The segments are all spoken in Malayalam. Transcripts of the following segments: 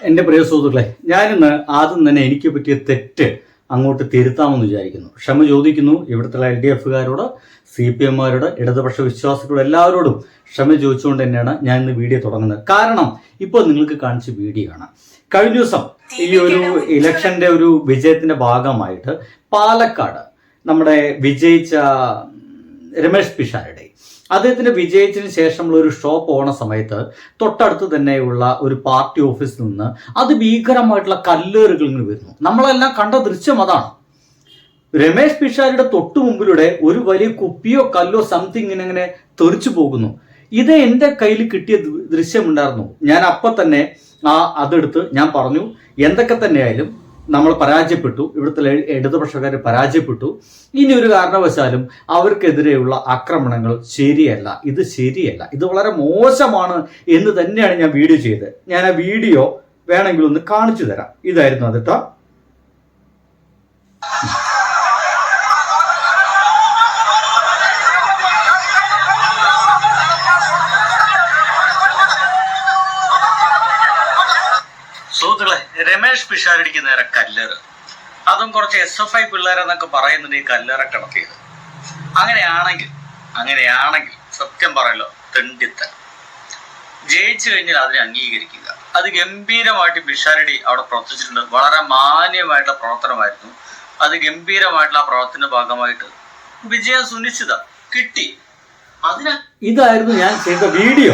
എൻ്റെ പ്രിയ സുഹൃത്തുക്കളെ, ഞാനിന്ന് ആദ്യം തന്നെ എനിക്ക് പറ്റിയ തെറ്റ് അങ്ങോട്ട് തിരുത്താമെന്ന് വിചാരിക്കുന്നു. ക്ഷമ ചോദിക്കുന്നു ഇവിടുത്തെ LDFകാരോട്, CPMമാരോട്, ഇടതുപക്ഷ വിശ്വാസികളോട് എല്ലാവരോടും ക്ഷമ ചോദിച്ചുകൊണ്ട് തന്നെയാണ് ഞാൻ ഇന്ന് വീഡിയോ തുടങ്ങുന്നത്. കാരണം ഇപ്പോൾ നിങ്ങൾക്ക് കാണിച്ച വീഡിയോ ആണ്. കഴിഞ്ഞ ദിവസം ഈ ഒരു ഇലക്ഷന്റെ ഒരു വിജയത്തിന്റെ ഭാഗമായിട്ട് പാലക്കാട് നമ്മുടെ വിജയിച്ച രമേഷ് പിഷാരടി അദ്ദേഹത്തിന്റെ വിജയത്തിന് ശേഷമുള്ള ഒരു ഷോ പോണ സമയത്ത് തൊട്ടടുത്ത് തന്നെയുള്ള ഒരു പാർട്ടി ഓഫീസിൽ നിന്ന് അതിഭീകരമായിട്ടുള്ള കല്ലേറുകൾ ഇങ്ങനെ വരുന്നു. നമ്മളെല്ലാം കണ്ട ദൃശ്യം അതാണ്. രമേഷ് പിഷാരിയുടെ തൊട്ടു മുമ്പിലൂടെ ഒരു വലിയ കുപ്പിയോ കല്ലോ സംതിങ് ഇങ്ങനെ തെറിച്ചു പോകുന്നു. ഇത് എൻ്റെ കയ്യിൽ കിട്ടിയ ദൃശ്യമുണ്ടായിരുന്നു. ഞാൻ അപ്പം തന്നെ അതെടുത്ത് ഞാൻ പറഞ്ഞു, എന്തൊക്കെ തന്നെയായാലും നമ്മൾ പരാജയപ്പെട്ടു, ഇവിടുത്തെ ഇടതുപക്ഷക്കാർ പരാജയപ്പെട്ടു. ഇനി ഒരു കാരണവശാലും അവർക്കെതിരെയുള്ള ആക്രമണങ്ങൾ ശരിയല്ല, ഇത് ശരിയല്ല, ഇത് വളരെ മോശമാണ് എന്ന് തന്നെയാണ് ഞാൻ വീഡിയോ ചെയ്തത്. ഞാൻ ആ വീഡിയോ വേണമെങ്കിൽ ഒന്ന് കാണിച്ചു തരാം. ഇതായിരുന്നു അതിട്ടോ. സുഹൃത്തുക്കളെ, രമേഷ് പിഷാരടിക്ക് നേരെ കല്ലേറ്, അതും കുറച്ച് SFI പിള്ളേരെന്നൊക്കെ പറയുന്നുണ്ട് ഈ കല്ലേറെ കിടത്തിയത്. അങ്ങനെയാണെങ്കിൽ സത്യം പറയല്ലോ, തെണ്ടിത്തൻ. ജയിച്ചു കഴിഞ്ഞാൽ അതിനെ അംഗീകരിക്കുക. അത് ഗംഭീരമായിട്ട് പിഷാരടി അവിടെ പ്രവർത്തിച്ചിട്ടുണ്ട്. വളരെ മാന്യമായിട്ടുള്ള പ്രവർത്തനമായിരുന്നു അത്. ഗംഭീരമായിട്ടുള്ള ആ പ്രവർത്തന ഭാഗമായിട്ട് വിജയം സുനിശ്ചിത കിട്ടി. ഇതായിരുന്നു ഞാൻ ചെയ്ത വീഡിയോ.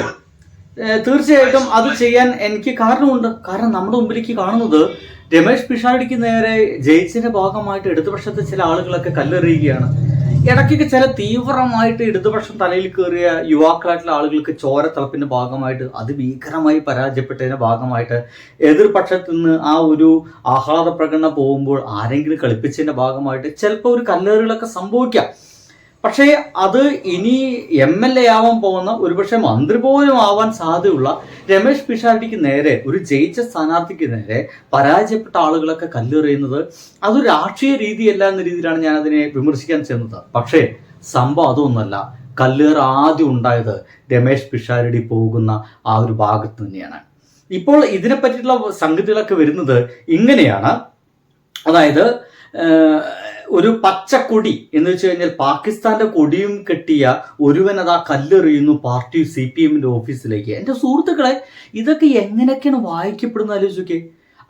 തീർച്ചയായിട്ടും അത് ചെയ്യാൻ എനിക്ക് കാരണമുണ്ട്. കാരണം നമ്മുടെ മുമ്പിലേക്ക് കാണുന്നത് രമേഷ് പിഷാരടിക്ക് നേരെ ജയിച്ചതിന്റെ ഭാഗമായിട്ട് ഇടതുപക്ഷത്തെ ചില ആളുകളൊക്കെ കല്ലെറിയുകയാണ്. ഇടയ്ക്കൊക്കെ ചില തീവ്രമായിട്ട് ഇടതുപക്ഷം തലയിൽ കയറിയ യുവാക്കളായിട്ടുള്ള ആളുകൾക്ക് ചോരത്തിളപ്പിന്റെ ഭാഗമായിട്ട് അതിഭീകരമായി പരാജയപ്പെട്ടതിന്റെ ഭാഗമായിട്ട് എതിർപക്ഷത്തു നിന്ന് ആ ഒരു ആഹ്ലാദ പ്രകടനം പോകുമ്പോൾ ആരെങ്കിലും കളിപ്പിച്ചതിന്റെ ഭാഗമായിട്ട് ചിലപ്പോൾ ഒരു കല്ലേറുകളൊക്കെ സംഭവിക്കാം. പക്ഷേ അത് ഇനി MLA ആവാൻ പോകുന്ന, ഒരുപക്ഷെ മന്ത്രി പോലും ആവാൻ സാധ്യതയുള്ള രമേഷ് പിഷാരടിക്ക് നേരെ, ഒരു ജയിച്ച സ്ഥാനാർത്ഥിക്ക് നേരെ പരാജയപ്പെട്ട ആളുകളൊക്കെ കല്ലെറിയുന്നത് അതൊരു രാഷ്ട്രീയ രീതിയല്ല എന്ന രീതിയിലാണ് ഞാൻ അതിനെ വിമർശിക്കാൻ ചെന്നത്. പക്ഷേ സംഭവം അതൊന്നുമല്ല. കല്ലേറ് ആദ്യം ഉണ്ടായത് രമേഷ് പിഷാരടി പോകുന്ന ആ ഒരു ഭാഗത്ത് തന്നെയാണ്. ഇപ്പോൾ ഇതിനെ പറ്റിയിട്ടുള്ള സംഗതികളൊക്കെ വരുന്നത് ഇങ്ങനെയാണ്. അതായത് ഒരു പച്ചക്കൊടി എന്ന് വെച്ച് കഴിഞ്ഞാൽ പാകിസ്ഥാന്റെ കൊടിയും കെട്ടിയ ഒരുവൻ അതാ കല്ലെറിയുന്നു പാർട്ടി CPMന്റെ ഓഫീസിലേക്ക്. എൻ്റെ സുഹൃത്തുക്കളെ, ഇതൊക്കെ എങ്ങനെയൊക്കെയാണ് വായിക്കപ്പെടുന്ന ആലോചിച്ചൊക്കെ.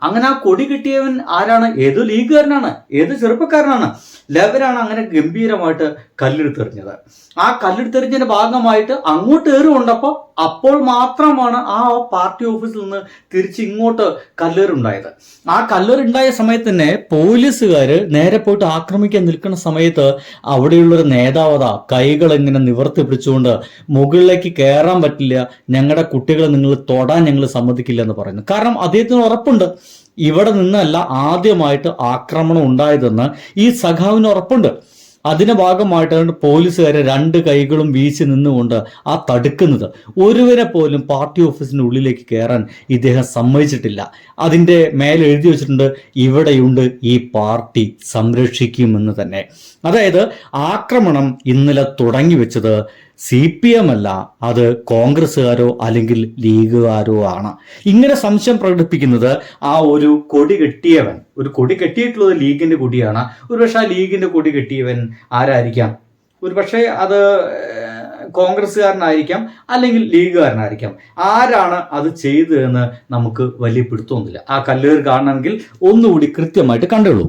അങ്ങനെ ആ കൊടി കെട്ടിയവൻ ആരാണ്? ഏതോ ലീഗുകാരനാണ്, ഏത് ചെറുപ്പക്കാരനാണ്. ലെവനാണ് അങ്ങനെ ഗംഭീരമായിട്ട് കല്ലെടുത്തെറിഞ്ഞത്. ആ കല്ലെടുത്തെറിഞ്ഞതിന്റെ ഭാഗമായിട്ട് അങ്ങോട്ട് ഏറുകൊണ്ടപ്പോൾ അപ്പോൾ മാത്രമാണ് ആ പാർട്ടി ഓഫീസിൽ നിന്ന് തിരിച്ച് ഇങ്ങോട്ട് കല്ലേറുണ്ടായത്. ആ കല്ലേറുണ്ടായ സമയത്ത് തന്നെ പോലീസുകാർ നേരെ പോയിട്ട് ആക്രമിക്കാൻ നിൽക്കുന്ന സമയത്ത് അവിടെയുള്ളൊരു നേതാവത കൈകൾ ഇങ്ങനെ നിവർത്തി പിടിച്ചുകൊണ്ട് മുകളിലേക്ക് കയറാൻ പറ്റില്ല, ഞങ്ങളുടെ കുട്ടികളെ നിങ്ങൾ തൊടാൻ ഞങ്ങൾ സമ്മതിക്കില്ല എന്ന് പറയുന്നു. കാരണം അദ്ദേഹത്തിന് ഉറപ്പുണ്ട് ഇവിടെ നിന്നല്ല ആദ്യമായിട്ട് ആക്രമണം ഉണ്ടായതെന്ന് ഈ സഖാവിന് ഉറപ്പുണ്ട്. അതിന്റെ ഭാഗമായിട്ടാണ് പോലീസുകാരെ രണ്ട് കൈകളും വീശി നിന്നുകൊണ്ട് ആ തടുക്കുന്നത്. ഒരുവരെ പോലും പാർട്ടി ഓഫീസിന്റെ ഉള്ളിലേക്ക് കയറാൻ ഇദ്ദേഹം സമ്മതിച്ചിട്ടില്ല. അതിന്റെ മേലെ എഴുതി വെച്ചിട്ടുണ്ട്, ഇവിടെയുണ്ട് ഈ പാർട്ടി സംരക്ഷിക്കുമെന്ന് തന്നെ. അതായത് ആക്രമണം ഇന്നലെ തുടങ്ങി വെച്ചത് CPM അല്ല, അത് കോൺഗ്രസ്സുകാരോ അല്ലെങ്കിൽ ലീഗുകാരോ ആണ്. ഇങ്ങനെ സംശയം പ്രകടിപ്പിക്കുന്നത് ആ ഒരു കൊടി കെട്ടിയവൻ, ഒരു കൊടി കെട്ടിയിട്ടുള്ളത് ലീഗിന്റെ കൊടിയാണ്. ഒരുപക്ഷെ ആ ലീഗിന്റെ കൊടി കെട്ടിയവൻ ആരായിരിക്കാം? ഒരുപക്ഷെ അത് കോൺഗ്രസ്സുകാരനായിരിക്കാം, അല്ലെങ്കിൽ ലീഗുകാരനായിരിക്കാം. ആരാണ് അത് ചെയ്തതെന്ന് നമുക്ക് വലിയ പിടുത്തമൊന്നുമില്ല. ആ കല്ലേറ് കാണണമെങ്കിൽ ഒന്നുകൂടി കൃത്യമായിട്ട് കണ്ടുള്ളൂ.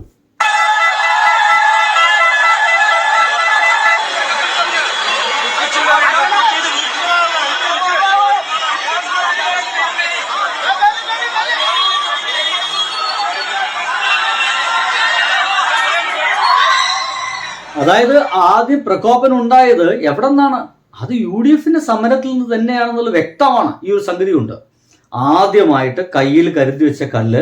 അതായത് ആദ്യം പ്രകോപനം ഉണ്ടായത് എവിടെ നിന്നാണ്? അത് UDFന്റെ സമരത്തിൽ നിന്ന് തന്നെയാണെന്നുള്ള വ്യക്തമാണ്. ഈ ഒരു സംഗതി കൊണ്ട് ആദ്യമായിട്ട് കയ്യിൽ കരുതി വെച്ച കല്ല്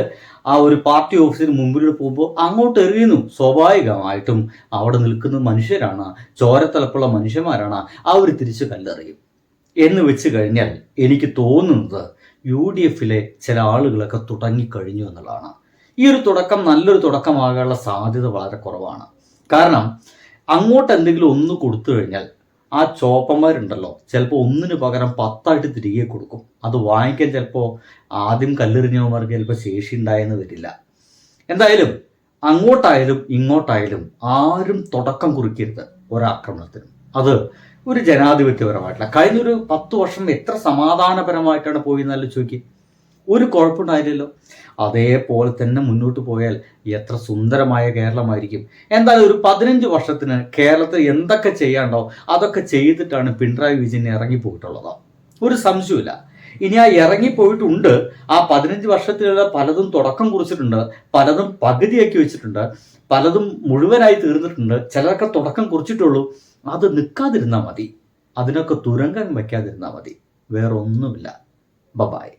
ആ ഒരു പാർട്ടി ഓഫീസിന് മുമ്പിലൂടെ പോകുമ്പോൾ അങ്ങോട്ട് എറിയുന്നു. സ്വാഭാവികമായിട്ടും അവിടെ നിൽക്കുന്ന മനുഷ്യരാണ്, ചോരത്തിളപ്പുള്ള മനുഷ്യന്മാരാണ്, അവർ തിരിച്ച് കല്ലെറിയും. എന്ന് വെച്ച് കഴിഞ്ഞാൽ എനിക്ക് തോന്നുന്നത് UDFലെ ചില ആളുകളൊക്കെ തുടങ്ങിക്കഴിഞ്ഞു എന്നുള്ളതാണ്. ഈ ഒരു തുടക്കം നല്ലൊരു തുടക്കമാകാനുള്ള സാധ്യത വളരെ കുറവാണ്. കാരണം അങ്ങോട്ട് എന്തെങ്കിലും ഒന്ന് കൊടുത്തു കഴിഞ്ഞാൽ ആ ചോപ്പന്മാരുണ്ടല്ലോ ചിലപ്പോൾ ഒന്നിന് പകരം 10 തിരികെ കൊടുക്കും. അത് വാങ്ങിക്കാൻ ചിലപ്പോൾ ആദ്യം കല്ലെറിഞ്ഞവന്മാർക്ക് ചിലപ്പോൾ ശേഷി ഉണ്ടായെന്ന് വരില്ല. എന്തായാലും അങ്ങോട്ടായാലും ഇങ്ങോട്ടായാലും ആരും തുടക്കം കുറിക്കരുത് ഒരാക്രമണത്തിനും. അത് ഒരു ജനാധിപത്യപരമായിട്ടില്ല. കഴിഞ്ഞൊരു 10 വർഷം എത്ര സമാധാനപരമായിട്ടാണ് പോയി എന്നല്ല ചോദിക്കുക. ഒരു കുഴപ്പമുണ്ടായില്ലല്ലോ. അതേപോലെ തന്നെ മുന്നോട്ട് പോയാൽ എത്ര സുന്ദരമായ കേരളമായിരിക്കും. എന്തായാലും ഒരു 15 വർഷത്തിന് കേരളത്തിൽ എന്തൊക്കെ ചെയ്യാണ്ടോ അതൊക്കെ ചെയ്തിട്ടാണ് പിണറായി വിജയൻ ഇറങ്ങിപ്പോയിട്ടുള്ളത്. ഒരു സംശയമില്ല. ഇനി ആ ഇറങ്ങിപ്പോയിട്ടുണ്ട്. ആ 15 വർഷത്തിലുള്ള പലതും തുടക്കം കുറിച്ചിട്ടുണ്ട്, പലതും പകുതിയാക്കി വെച്ചിട്ടുണ്ട്, പലതും മുഴുവനായി തീർന്നിട്ടുണ്ട്, ചിലരൊക്കെ തുടക്കം കുറിച്ചിട്ടുള്ളൂ. അത് നിൽക്കാതിരുന്നാൽ മതി, അതിനൊക്കെ തുരങ്കം വയ്ക്കാതിരുന്നാൽ മതി, വേറൊന്നുമില്ല. ബൈ.